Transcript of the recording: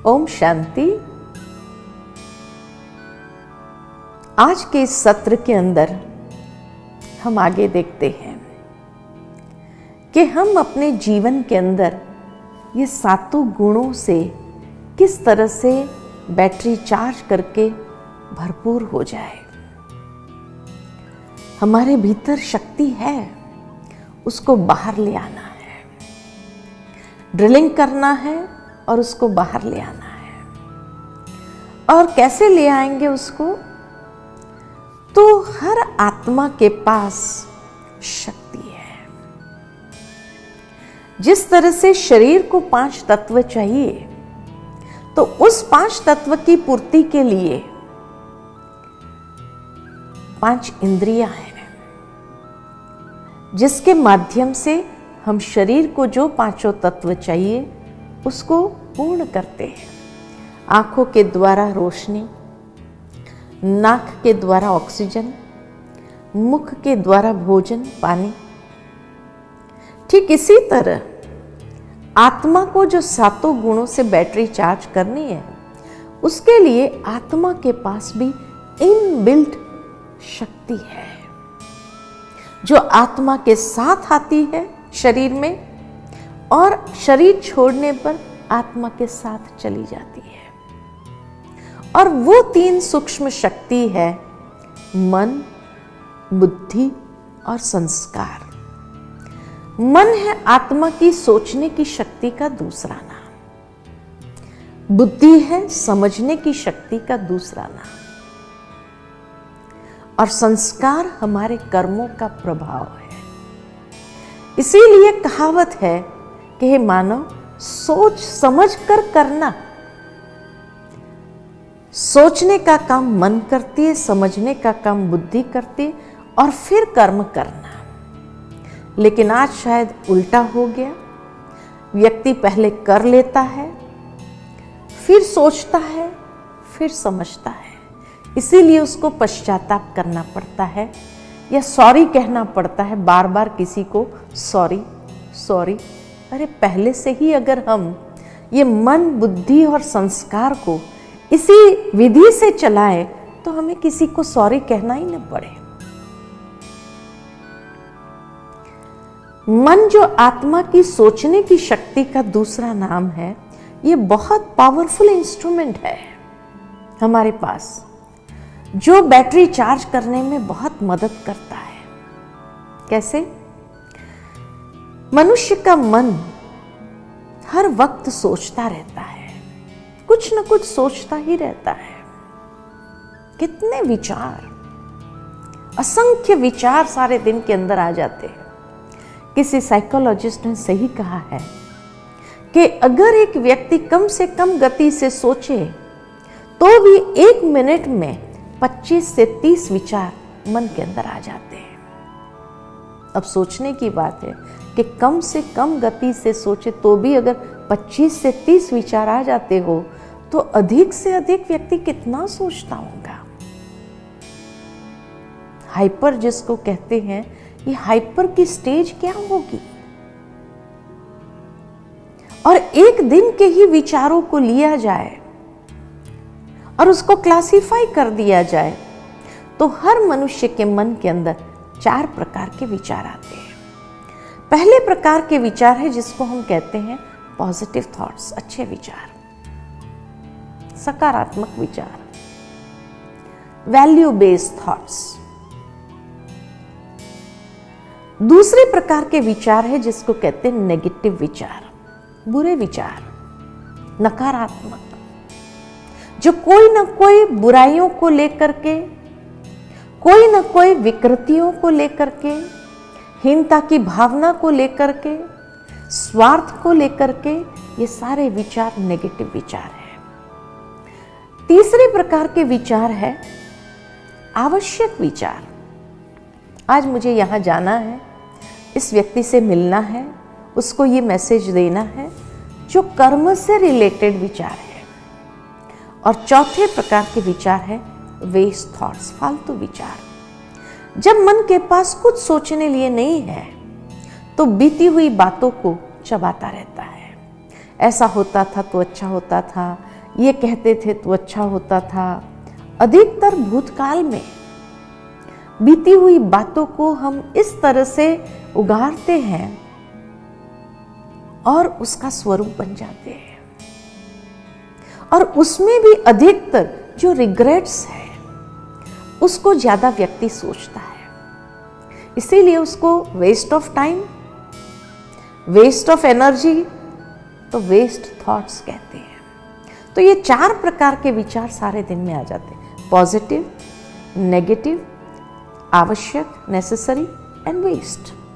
ओम शांति। आज के इस सत्र के अंदर हम आगे देखते हैं कि हम अपने जीवन के अंदर ये सातों गुणों से किस तरह से बैटरी चार्ज करके भरपूर हो जाए। हमारे भीतर शक्ति है, उसको बाहर ले आना है, ड्रिलिंग करना है और उसको बाहर ले आना है। और कैसे ले आएंगे उसको? तो हर आत्मा के पास शक्ति है। जिस तरह से शरीर को 5 तत्व चाहिए, तो उस 5 तत्व की पूर्ति के लिए 5 इंद्रियां हैं, जिसके माध्यम से हम शरीर को जो 5 तत्व चाहिए उसको पूर्ण करते हैं। आंखों के द्वारा रोशनी, नाक के द्वारा ऑक्सीजन, मुख के द्वारा भोजन पानी। ठीक इसी तरह आत्मा को जो सातों गुणों से बैटरी चार्ज करनी है, उसके लिए आत्मा के पास भी इनबिल्ट शक्ति है, जो आत्मा के साथ आती है शरीर में और शरीर छोड़ने पर आत्मा के साथ चली जाती है। और वो 3 सूक्ष्म शक्ति है मन, बुद्धि और संस्कार। मन है आत्मा की सोचने की शक्ति का दूसरा नाम, बुद्धि है समझने की शक्ति का दूसरा नाम, और संस्कार हमारे कर्मों का प्रभाव है। इसीलिए कहावत है कि हे मानव, सोच समझ कर करना। सोचने का काम मन करती है, समझने का काम बुद्धि करती है, और फिर कर्म करना। लेकिन आज शायद उल्टा हो गया। व्यक्ति पहले कर लेता है, फिर सोचता है, फिर समझता है। इसीलिए उसको पश्चाताप करना पड़ता है या सॉरी कहना पड़ता है बार बार किसी को, सॉरी सॉरी। अरे पहले से ही अगर हम ये मन, बुद्धि और संस्कार को इसी विधि से चलाएं, तो हमें किसी को सॉरी कहना ही न पड़े। मन जो आत्मा की सोचने की शक्ति का दूसरा नाम है, ये बहुत पावरफुल इंस्ट्रूमेंट है हमारे पास, जो बैटरी चार्ज करने में बहुत मदद करता है। कैसे? मनुष्य का मन हर वक्त सोचता रहता है, कुछ न कुछ सोचता ही रहता है। कितने विचार, असंख्य विचार सारे दिन के अंदर आ जाते हैं। किसी साइकोलॉजिस्ट ने सही कहा है कि अगर एक व्यक्ति कम से कम गति से सोचे, तो भी 1 मिनट में 25 से 30 विचार मन के अंदर आ जाते हैं। अब सोचने की बात है कि कम से कम गति से सोचे तो भी अगर 25 से 30 विचार आ जाते हो, तो अधिक से अधिक व्यक्ति कितना सोचता होगा। हाइपर जिसको कहते हैं, ये हाइपर की स्टेज क्या होगी? और एक दिन के ही विचारों को लिया जाए और उसको क्लासिफाई कर दिया जाए, तो हर मनुष्य के मन के अंदर 4 प्रकार के विचार आते हैं। पहले प्रकार के विचार है जिसको हम कहते हैं पॉजिटिव थॉट्स, अच्छे विचार, सकारात्मक विचार, वैल्यू बेस्ड थॉट्स। दूसरे प्रकार के विचार है जिसको कहते हैं नेगेटिव विचार, बुरे विचार, नकारात्मक, जो कोई ना कोई बुराइयों को लेकर के, कोई ना कोई विकृतियों को लेकर के, हीनता की भावना को लेकर के, स्वार्थ को लेकर के, ये सारे विचार नेगेटिव विचार है। तीसरे प्रकार के विचार है आवश्यक विचार। आज मुझे यहां जाना है, इस व्यक्ति से मिलना है, उसको ये मैसेज देना है, जो कर्म से रिलेटेड विचार है। और चौथे प्रकार के विचार है वेस्ट थॉट्स, फालतू विचार। जब मन के पास कुछ सोचने लिए नहीं है, तो बीती हुई बातों को चबाता रहता है। ऐसा होता था तो अच्छा होता था, ये कहते थे तो अच्छा होता था। अधिकतर भूतकाल में बीती हुई बातों को हम इस तरह से उगारते हैं और उसका स्वरूप बन जाते हैं। और उसमें भी अधिकतर जो रिग्रेट्स है उसको ज्यादा व्यक्ति सोचता है, इसीलिए उसको waste of time, waste of energy, तो वेस्ट थॉट्स कहते हैं। तो ये 4 प्रकार के विचार सारे दिन में आ जाते हैं, पॉजिटिव, नेगेटिव, आवश्यक, नेसेसरी एंड वेस्ट।